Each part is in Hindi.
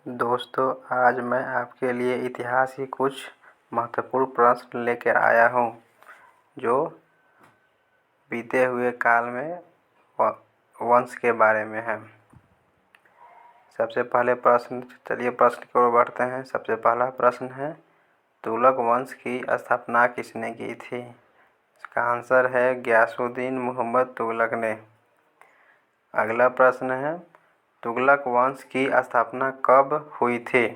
दोस्तों, आज मैं आपके लिए इतिहास की कुछ महत्वपूर्ण प्रश्न लेकर आया हूँ जो बीते हुए काल में वंश के बारे में है। सबसे पहले चलिए प्रश्न की ओर बढ़ते हैं। सबसे पहला प्रश्न है, तुगलक वंश की स्थापना किसने की थी? इसका आंसर है गियासुद्दीन मुहम्मद तुगलक ने। अगला प्रश्न है, तुगलक वंश की स्थापना कब हुई थी?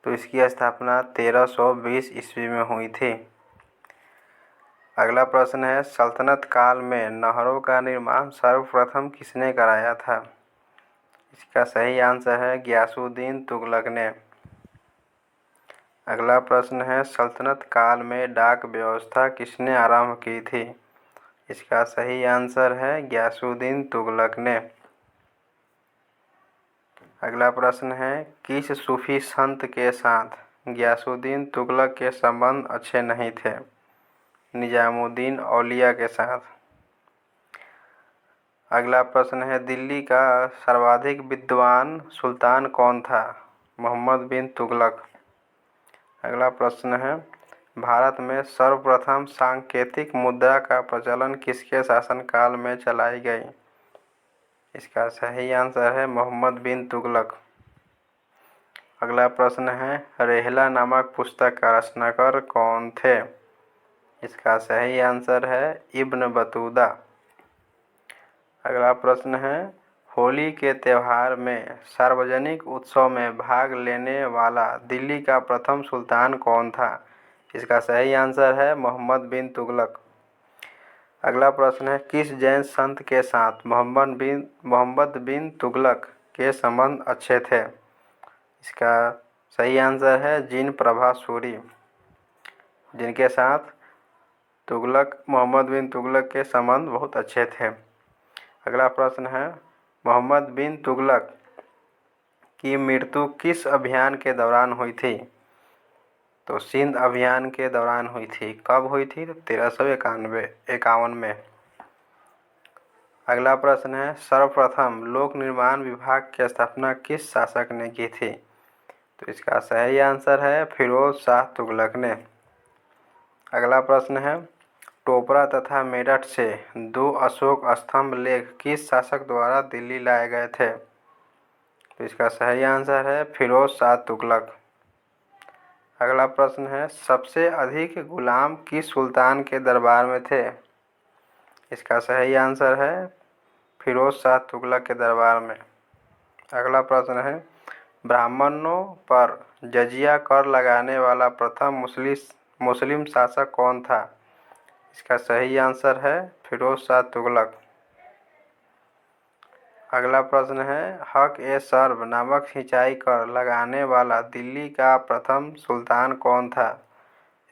तो इसकी स्थापना 1320 ईस्वी में हुई थी। अगला प्रश्न है, सल्तनत काल में नहरों का निर्माण सर्वप्रथम किसने कराया था? इसका सही आंसर है गियासुद्दीन तुगलक ने। अगला प्रश्न है, सल्तनत काल में डाक व्यवस्था किसने आरंभ की थी? इसका सही आंसर है गियासुद्दीन तुगलक ने। अगला प्रश्न है, किस सूफी संत के साथ गियासुद्दीन तुगलक के संबंध अच्छे नहीं थे? निजामुद्दीन औलिया के साथ। अगला प्रश्न है, दिल्ली का सर्वाधिक विद्वान सुल्तान कौन था? मोहम्मद बिन तुगलक। अगला प्रश्न है, भारत में सर्वप्रथम सांकेतिक मुद्रा का प्रचलन किसके शासनकाल में चलाई गई? इसका सही आंसर है मोहम्मद बिन तुगलक। अगला प्रश्न है, रेहला नामक पुस्तक का रचनाकार कौन थे? इसका सही आंसर है इब्न बतूता। अगला प्रश्न है, होली के त्यौहार में सार्वजनिक उत्सव में भाग लेने वाला दिल्ली का प्रथम सुल्तान कौन था? इसका सही आंसर है मोहम्मद बिन तुगलक। अगला प्रश्न है, किस जैन संत के साथ मोहम्मद बिन तुगलक के संबंध अच्छे थे? इसका सही आंसर है जिन प्रभा सूरी, जिनके साथ मोहम्मद बिन तुगलक के संबंध बहुत अच्छे थे। अगला प्रश्न है, मोहम्मद बिन तुगलक की मृत्यु किस अभियान के दौरान हुई थी? तो सिंध अभियान के दौरान हुई थी। कब हुई थी? तो 1351 में। अगला प्रश्न है, सर्वप्रथम लोक निर्माण विभाग की स्थापना किस शासक ने की थी? तो इसका सही आंसर है फिरोज शाह तुगलक ने। अगला प्रश्न है, टोपरा तथा मेरठ से 2 अशोक स्तंभ लेख किस शासक द्वारा दिल्ली लाए गए थे? तो इसका सही आंसर है फिरोज शाह तुगलक। अगला प्रश्न है, सबसे अधिक गुलाम किस सुल्तान के दरबार में थे? इसका सही आंसर है फिरोज शाह तुगलक के दरबार में। अगला प्रश्न है, ब्राह्मणों पर जजिया कर लगाने वाला प्रथम मुस्लिम शासक कौन था? इसका सही आंसर है फिरोज शाह तुगलक। अगला प्रश्न है, हक ए सर्ब नामक सिंचाई कर लगाने वाला दिल्ली का प्रथम सुल्तान कौन था?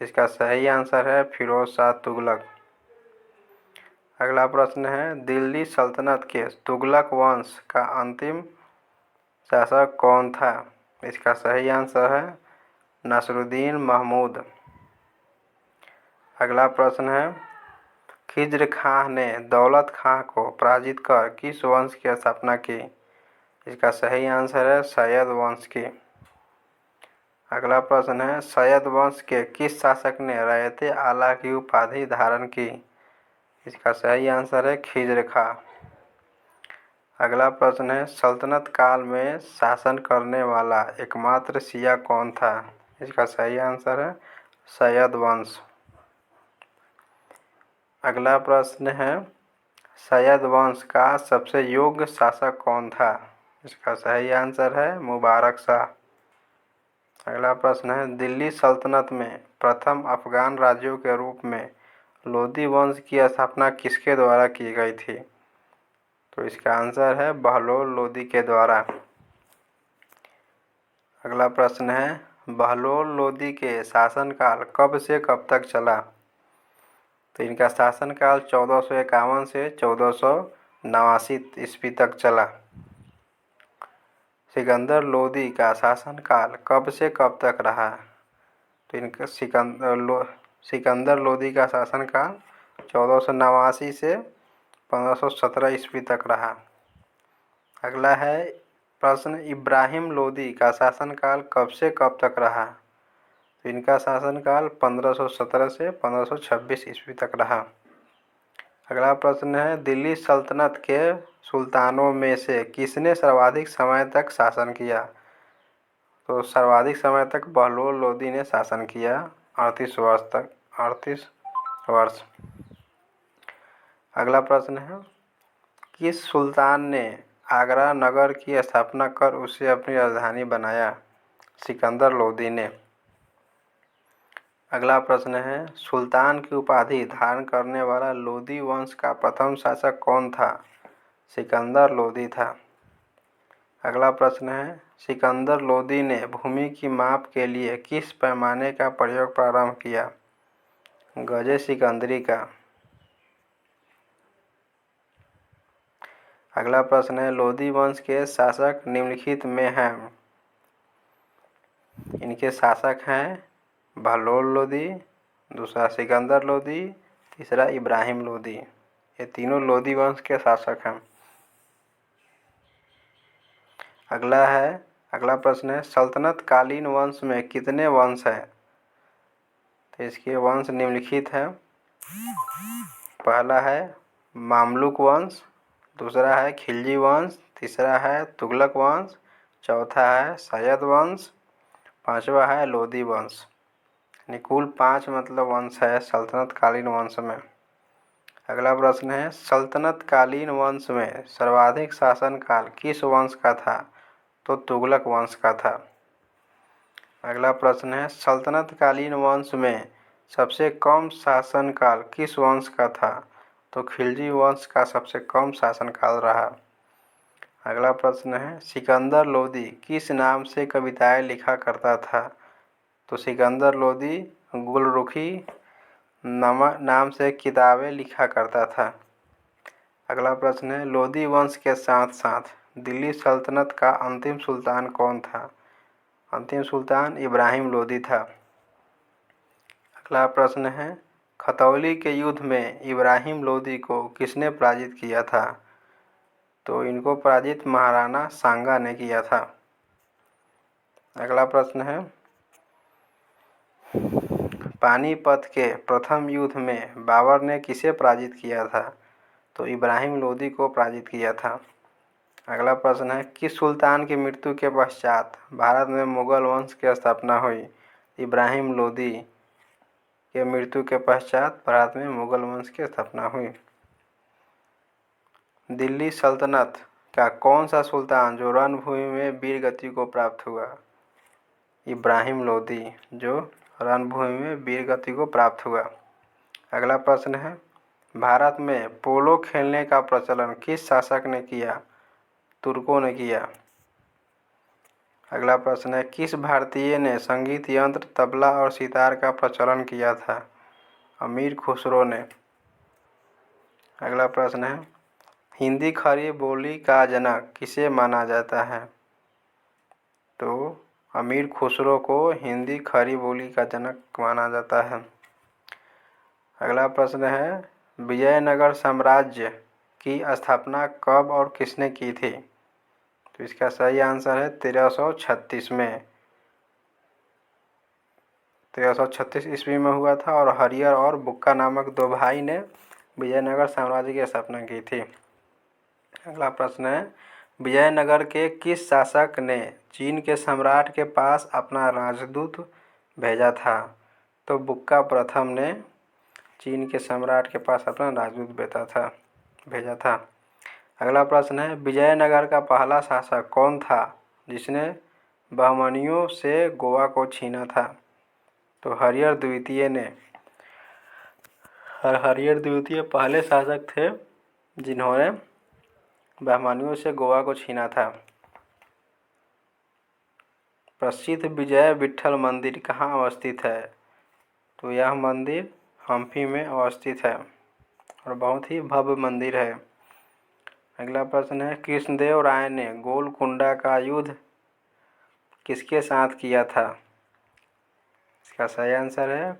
इसका सही आंसर है फिरोज शाह तुगलक। अगला प्रश्न है, दिल्ली सल्तनत के तुगलक वंश का अंतिम शासक कौन था? इसका सही आंसर है नसरुद्दीन महमूद। अगला प्रश्न है, खिज्र खां ने दौलत खां को पराजित कर किस वंश की स्थापना की? इसका सही आंसर है सैयद वंश की। अगला प्रश्न है, सैयद वंश के किस शासक ने रैयत आला की उपाधि धारण की? इसका सही आंसर है खिज्र खां। अगला प्रश्न है, सल्तनत काल में शासन करने वाला एकमात्र शिया कौन था? इसका सही आंसर है सैयद वंश। अगला प्रश्न है, सैयद वंश का सबसे योग्य शासक कौन था? इसका सही आंसर है मुबारक शाह। अगला प्रश्न है, दिल्ली सल्तनत में प्रथम अफगान राज्यों के रूप में लोदी वंश की स्थापना किसके द्वारा की गई थी? तो इसका आंसर है बहलोल लोदी के द्वारा। अगला प्रश्न है, बहलोल लोदी के शासनकाल कब से कब तक चला? तो इनका शासनकाल 1451 से 1489 ईस्वी तक चला। सिकंदर लोदी का शासनकाल कब से कब तक रहा? तो इनका सिकंदर लोदी का शासनकाल 1489 से 1517 ईस्वी तक रहा। अगला है, प्रश्न, इब्राहिम लोदी का शासनकाल कब से कब तक रहा? तो इनका शासनकाल 1517 से 1526 ईस्वी तक रहा। अगला प्रश्न है, दिल्ली सल्तनत के सुल्तानों में से किसने सर्वाधिक समय तक शासन किया? तो सर्वाधिक समय तक बहलोल लोदी ने शासन किया, 38 वर्ष तक, 38 वर्ष। अगला प्रश्न है, किस सुल्तान ने आगरा नगर की स्थापना कर उसे अपनी राजधानी बनाया? सिकंदर लोदी ने। अगला प्रश्न है, सुल्तान की उपाधि धारण करने वाला लोदी वंश का प्रथम शासक कौन था? सिकंदर लोदी था। अगला प्रश्न है, सिकंदर लोदी ने भूमि की माप के लिए किस पैमाने का प्रयोग प्रारंभ किया? गजे सिकंदरी का। अगला प्रश्न है, लोदी वंश के शासक निम्नलिखित में हैं? इनके शासक हैं बहलोल लोदी, दूसरा सिकंदर लोदी, तीसरा इब्राहिम लोदी। ये तीनों लोदी वंश के शासक हैं। अगला प्रश्न है, सल्तनत कालीन वंश में कितने वंश हैं? तो इसके वंश निम्नलिखित हैं। पहला है मामलुक वंश, दूसरा है खिलजी वंश, तीसरा है तुगलक वंश, चौथा है सैयद वंश, पांचवा है लोदी वंश। कुल 5 वंश है सल्तनत कालीन वंश में। अगला प्रश्न है, सल्तनत कालीन वंश में सर्वाधिक शासनकाल किस वंश का था? तो तुगलक वंश का था। अगला प्रश्न है, सल्तनत कालीन वंश में सबसे कम शासनकाल किस वंश का था? तो खिलजी वंश का सबसे कम शासनकाल रहा। अगला प्रश्न है, सिकंदर लोदी किस नाम से कविताएं लिखा करता था? तो सिकंदर लोदी गुलरुखी नाम से किताबें लिखा करता था। अगला प्रश्न है, लोदी वंश के साथ साथ दिल्ली सल्तनत का अंतिम सुल्तान कौन था? अंतिम सुल्तान इब्राहिम लोदी था। अगला प्रश्न है, खतौली के युद्ध में इब्राहिम लोदी को किसने पराजित किया था? तो इनको पराजित महाराणा सांगा ने किया था। अगला प्रश्न है, पानीपत के प्रथम युद्ध में बाबर ने किसे पराजित किया था? तो इब्राहिम लोदी को पराजित किया था। अगला प्रश्न है, किस सुल्तान की मृत्यु के पश्चात भारत में मुगल वंश की स्थापना हुई? इब्राहिम लोदी के मृत्यु के पश्चात भारत में मुगल वंश की स्थापना हुई। दिल्ली सल्तनत का कौन सा सुल्तान जो रणभूमि में वीर गति को प्राप्त हुआ? इब्राहिम लोदी जो रणभूमि में वीर गति को प्राप्त हुआ। अगला प्रश्न है, भारत में पोलो खेलने का प्रचलन किस शासक ने किया? तुर्कों ने किया। अगला प्रश्न है, किस भारतीय ने संगीत यंत्र तबला और सितार का प्रचलन किया था? अमीर खुसरो ने। अगला प्रश्न है, हिंदी खड़ी बोली का जनक किसे माना जाता है? तो अमीर खुसरो को हिंदी खड़ी बोली का जनक माना जाता है। अगला प्रश्न है, विजयनगर साम्राज्य की स्थापना कब और किसने की थी? तो इसका सही आंसर है 1336 में। 1336 ईस्वी में हुआ था और हरियर और बुक्का नामक 2 भाई ने विजयनगर साम्राज्य की स्थापना की थी। अगला प्रश्न है, विजयनगर के किस शासक ने चीन के सम्राट के पास अपना राजदूत भेजा था? तो बुक्का प्रथम ने चीन के सम्राट के पास अपना राजदूत भेजा था। अगला प्रश्न है, विजयनगर का पहला शासक कौन था जिसने बहमनियों से गोवा को छीना था? तो हरिहर द्वितीय पहले शासक थे जिन्होंने बहमनियों से गोवा को छीना था। प्रसिद्ध विजय विट्ठल मंदिर कहाँ अवस्थित है? तो यह मंदिर हम्पी में अवस्थित है और बहुत ही भव्य मंदिर है। अगला प्रश्न है, कृष्णदेव राय ने गोलकुंडा का युद्ध किसके साथ किया था? इसका सही आंसर है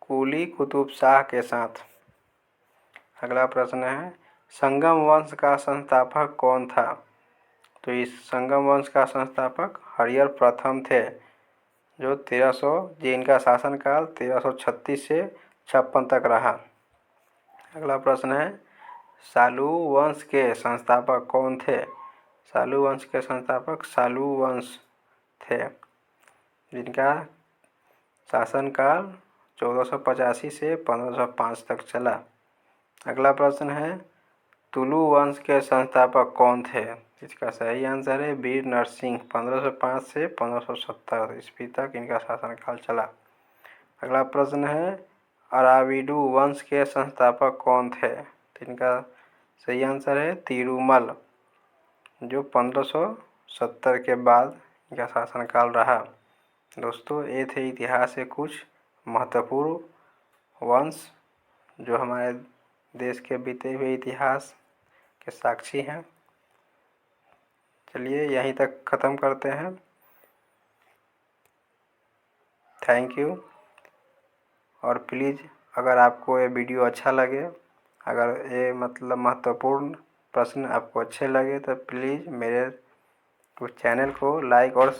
कुली कुतुब शाह के साथ। अगला प्रश्न है, संगम वंश का संस्थापक कौन था? तो इस संगम वंश का संस्थापक हरिहर प्रथम थे, जो 1300 जिनका शासनकाल 1336 से 56 तक रहा। अगला प्रश्न है, सालू वंश के संस्थापक कौन थे? सालू वंश के संस्थापक सालू वंश थे, जिनका शासनकाल 1485 से 1505 तक चला। अगला प्रश्न है, तुलु वंश के संस्थापक कौन थे? इसका सही आंसर है वीर नरसिंह। 1505 से 1570 ईस्वी तक इनका शासनकाल चला। अगला प्रश्न है, अराविडु वंश के संस्थापक कौन थे? तो इनका सही आंसर है तिरुमल, जो 1570 के बाद इनका शासनकाल रहा। दोस्तों, ये थे इतिहास के कुछ महत्वपूर्ण वंश जो हमारे देश के बीते हुए इतिहास के साक्षी हैं। चलिए यहीं तक ख़त्म करते हैं। Thank you. और प्लीज़ अगर आपको ये वीडियो अच्छा लगे, अगर ये मतलब महत्वपूर्ण प्रश्न आपको अच्छे लगे, तो प्लीज़ मेरे चैनल को लाइक और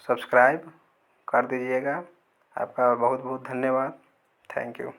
सब्सक्राइब कर दीजिएगा। आपका बहुत बहुत धन्यवाद। Thank you.